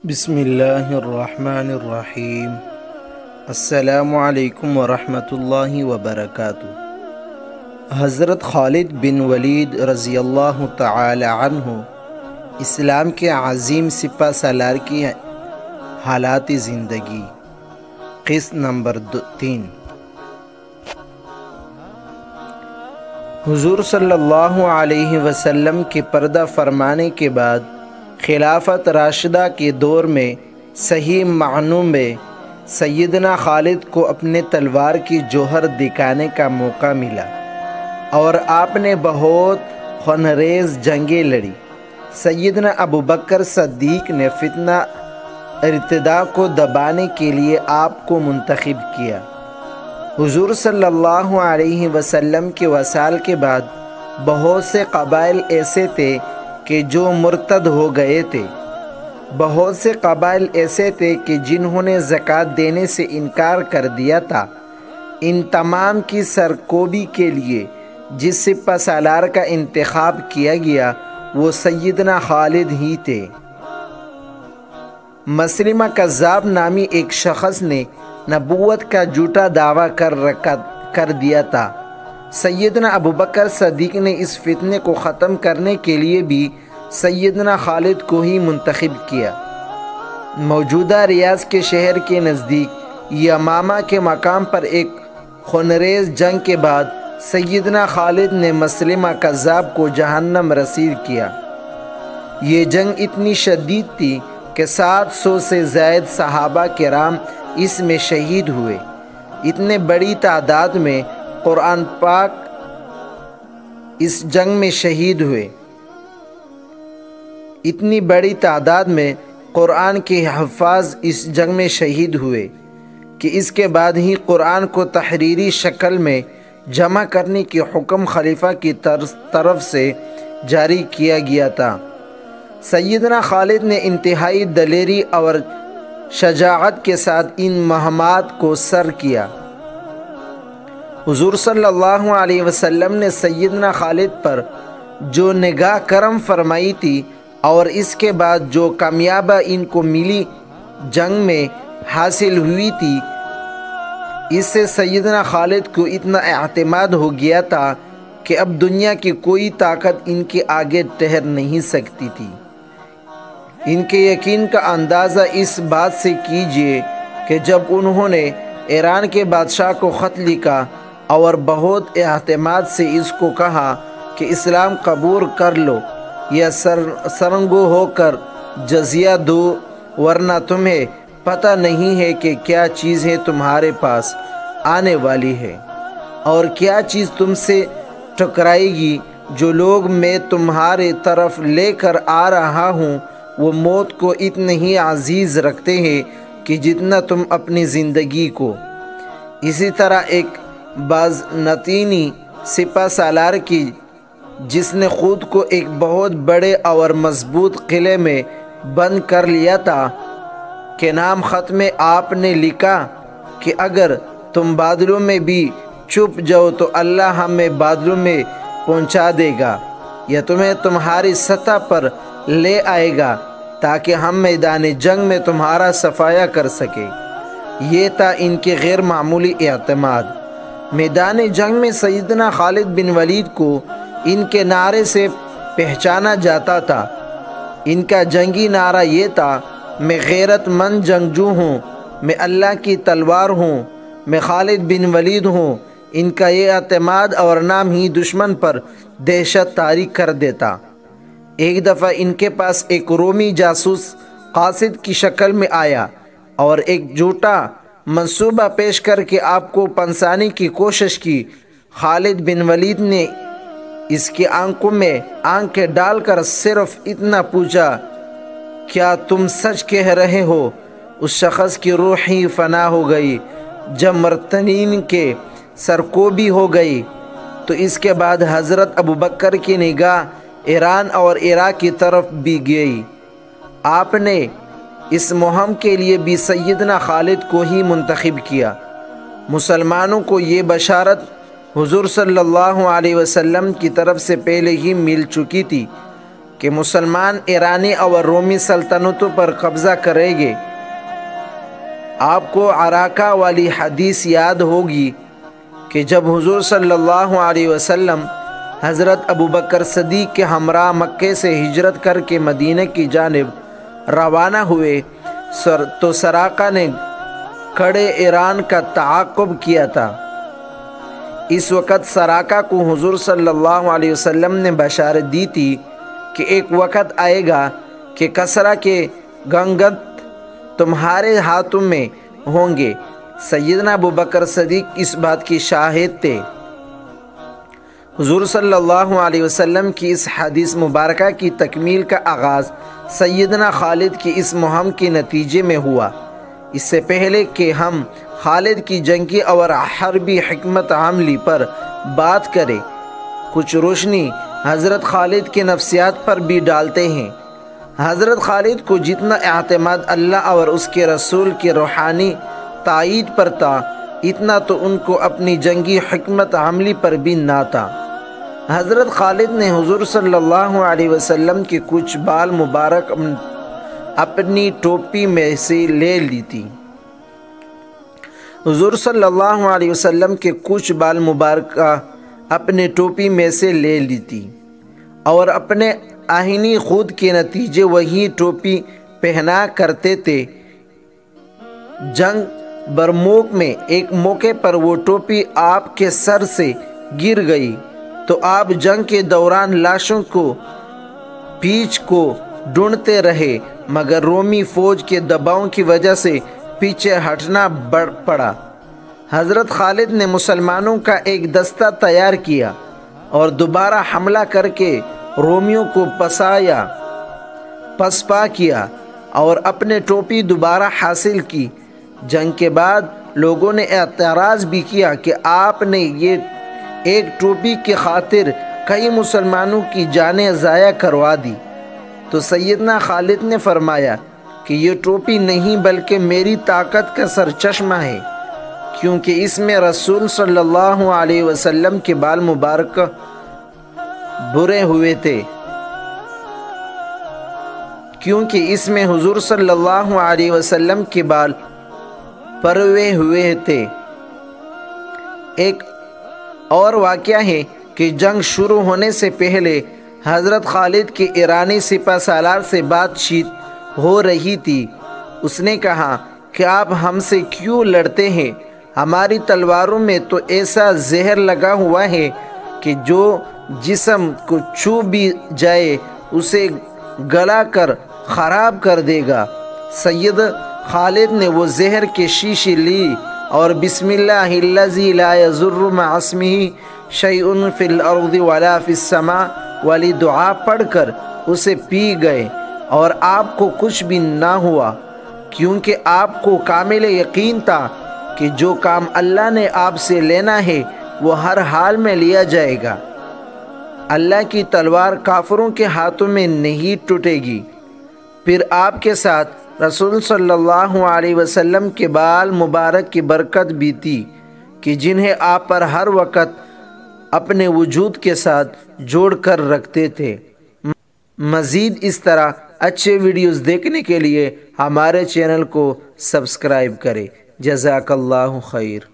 بسم اللہ الرحمن الرحیم۔ السلام علیکم ورحمۃ اللہ وبرکاتہ۔ حضرت خالد بن ولید رضی اللہ تعالی عنہ اسلام کے عظیم سپہ سالار کی حالات زندگی، قسط نمبر 3۔ حضور صلی اللہ علیہ وسلم کے پردہ فرمانے کے بعد خلافت راشدہ کے دور میں صحیح معنوں میں سیدنا خالد کو اپنے تلوار کی جوہر دکھانے کا موقع ملا اور آپ نے بہت خونریز جنگیں لڑی۔ سیدنا ابو بکر صدیق نے فتنہ ارتداد کو دبانے کے لیے آپ کو منتخب کیا۔ حضور صلی اللہ علیہ وسلم کے وصال کے بعد بہت سے قبائل ایسے تھے کہ جو مرتد ہو گئے تھے، بہت سے قبائل ایسے تھے کہ جنہوں نے زکوٰۃ دینے سے انکار کر دیا تھا۔ ان تمام کی سرکوبی کے لیے جس سپہ سالار کا انتخاب کیا گیا وہ سیدنا خالد ہی تھے۔ مسلمہ کذاب نامی ایک شخص نے نبوت کا جھوٹا دعویٰ کر دیا تھا۔ سیدنا ابو بکر صدیق نے اس فتنے کو ختم کرنے کے لیے بھی سیدنا خالد کو ہی منتخب کیا۔ موجودہ ریاض کے شہر کے نزدیک یمامہ کے مقام پر ایک خونریز جنگ کے بعد سیدنا خالد نے مسلمہ کذاب کو جہنم رسید کیا۔ یہ جنگ اتنی شدید تھی کہ 700 سے زائد صحابہ کرام اس میں شہید ہوئے۔ اتنے بڑی تعداد میں قرآن پاک اس جنگ میں شہید ہوئے۔ اتنی بڑی تعداد میں قرآن کے حفاظ اس جنگ میں شہید ہوئے کہ اس کے بعد ہی قرآن کو تحریری شکل میں جمع کرنے کی حکم خلیفہ کی طرف سے جاری کیا گیا تھا۔ سیدنا خالد نے انتہائی دلیری اور شجاعت کے ساتھ ان مہمات کو سر کیا۔ حضور صلی اللہ علیہ وسلم نے سیدنا خالد پر جو نگاہ کرم فرمائی تھی اور اس کے بعد جو کامیابی ان کو ملی جنگ میں حاصل ہوئی تھی، اس سے سیدنا خالد کو اتنا اعتماد ہو گیا تھا کہ اب دنیا کی کوئی طاقت ان کے آگے ٹھہر نہیں سکتی تھی۔ ان کے یقین کا اندازہ اس بات سے کیجئے کہ جب انہوں نے ایران کے بادشاہ کو خط لکھا اور بہت اعتماد سے اس کو کہا کہ اسلام قبول کر لو یا سرنگو ہو کر جزیہ دو، ورنہ تمہیں پتہ نہیں ہے کہ کیا چیزیں تمہارے پاس آنے والی ہے اور کیا چیز تم سے ٹکرائے گی۔ جو لوگ میں تمہارے طرف لے کر آ رہا ہوں وہ موت کو اتنا ہی عزیز رکھتے ہیں کہ جتنا تم اپنی زندگی کو۔ اسی طرح ایک بازنطینی سپہ سالار کی جس نے خود کو ایک بہت بڑے اور مضبوط قلعے میں بند کر لیا تھا کے نام خط میں آپ نے لکھا کہ اگر تم بادلوں میں بھی چھپ جاؤ تو اللہ ہمیں بادلوں میں پہنچا دے گا یا تمہیں تمہاری سطح پر لے آئے گا تاکہ ہم میدان جنگ میں تمہارا صفایا کر سکیں۔ یہ تھا ان کے غیر معمولی اعتماد۔ میدان جنگ میں سیدنا خالد بن ولید کو ان کے نعرے سے پہچانا جاتا تھا۔ ان کا جنگی نعرہ یہ تھا، میں غیرت مند جنگجو ہوں، میں اللہ کی تلوار ہوں، میں خالد بن ولید ہوں۔ ان کا یہ اعتماد اور نام ہی دشمن پر دہشت طاری کر دیتا۔ ایک دفعہ ان کے پاس ایک رومی جاسوس قاصد کی شکل میں آیا اور ایک جھوٹا منصوبہ پیش کر کے آپ کو پھنسانے کی کوشش کی۔ خالد بن ولید نے اس کی آنکھوں میں آنکھیں ڈال کر صرف اتنا پوچھا، کیا تم سچ کہہ رہے ہو؟ اس شخص کی روح ہی فنا ہو گئی۔ جب مرتدین کے سرکوبی ہو گئی تو اس کے بعد حضرت ابو بکر کی نگاہ ایران اور عراق کی طرف بھی گئی۔ آپ نے اس مہم کے لیے بھی سیدنا خالد کو ہی منتخب کیا۔ مسلمانوں کو یہ بشارت حضور صلی اللہ علیہ وسلم کی طرف سے پہلے ہی مل چکی تھی کہ مسلمان ایرانی اور رومی سلطنتوں پر قبضہ کریں گے۔ آپ کو عراقہ والی حدیث یاد ہوگی کہ جب حضور صلی اللہ علیہ وسلم حضرت ابوبکر صدیق کے ہمراہ مکے سے ہجرت کر کے مدینہ کی جانب روانہ ہوئے تو سراقہ نے کھڑے ایران کا تعاقب کیا تھا۔ اس وقت سراقہ کو حضور صلی اللہ علیہ وسلم نے بشارت دی تھی کہ ایک وقت آئے گا کہ کسرا کے گنگت تمہارے ہاتھوں میں ہوں گے۔ سیدنا ابوبکر صدیق اس بات کی شاہد تھے۔ حضور صلی اللہ علیہ وسلم کی اس حدیث مبارکہ کی تکمیل کا آغاز سیدنا خالد کی اس مہم کے نتیجے میں ہوا۔ اس سے پہلے کہ ہم خالد کی جنگی اور حربی حکمت عملی پر بات کریں، کچھ روشنی حضرت خالد کے نفسیات پر بھی ڈالتے ہیں۔ حضرت خالد کو جتنا اعتماد اللہ اور اس کے رسول کے روحانی تائید پر تھا، اتنا تو ان کو اپنی جنگی حکمت عملی پر بھی نہ تھا۔ حضرت خالد نے حضور صلی اللہ علیہ وسلم کے کچھ بال مبارک اپنی ٹوپی میں سے لے لی تھی۔ حضور صلی اللہ علیہ وسلم کے کچھ بال مبارک اپنے ٹوپی میں سے لے لی تھی اور اپنے آہنی خود کے نتیجے وہی ٹوپی پہنا کرتے تھے۔ جنگ برموک میں ایک موقع پر وہ ٹوپی آپ کے سر سے گر گئی تو آپ جنگ کے دوران لاشوں کو پیچھ کو ڈھونڈتے رہے، مگر رومی فوج کے دباؤ کی وجہ سے پیچھے ہٹنا پڑا۔ حضرت خالد نے مسلمانوں کا ایک دستہ تیار کیا اور دوبارہ حملہ کر کے رومیوں کو پسپا کیا اور اپنے ٹوپی دوبارہ حاصل کی۔ جنگ کے بعد لوگوں نے اعتراض بھی کیا کہ آپ نے یہ ایک ٹوپی کی خاطر کئی مسلمانوں کی جانیں ضائع کروا دی، تو سیدنا خالد نے فرمایا کہ یہ ٹوپی نہیں بلکہ میری طاقت کا سرچشمہ ہے، کیونکہ اس میں رسول صلی اللہ علیہ وسلم کے بال مبارک بھرے ہوئے تھے، کیونکہ اس میں حضور صلی اللہ علیہ وسلم کے بال پروے ہوئے تھے۔ ایک اور واقعہ ہے کہ جنگ شروع ہونے سے پہلے حضرت خالد کے ایرانی سپہ سالار سے بات چیت ہو رہی تھی۔ اس نے کہا کہ آپ ہم سے کیوں لڑتے ہیں؟ ہماری تلواروں میں تو ایسا زہر لگا ہوا ہے کہ جو جسم کو چھو بھی جائے اسے گلا کر خراب کر دے گا۔ سید خالد نے وہ زہر کی شیشی لی اور بسم اللہ الذی لا یضر مع اسمہ شیء فی الارض ولا فی السماء والی دعا پڑھ کر اسے پی گئے اور آپ کو کچھ بھی نہ ہوا، کیونکہ آپ کو کامل یقین تھا کہ جو کام اللہ نے آپ سے لینا ہے وہ ہر حال میں لیا جائے گا۔ اللہ کی تلوار کافروں کے ہاتھوں میں نہیں ٹوٹے گی۔ پھر آپ کے ساتھ رسول صلی اللہ علیہ وسلم کے بال مبارک کی برکت بھی تھی کہ جنہیں آپ پر ہر وقت اپنے وجود کے ساتھ جوڑ کر رکھتے تھے۔ مزید اس طرح اچھے ویڈیوز دیکھنے کے لیے ہمارے چینل کو سبسکرائب کریں۔ جزاک اللہ خیر۔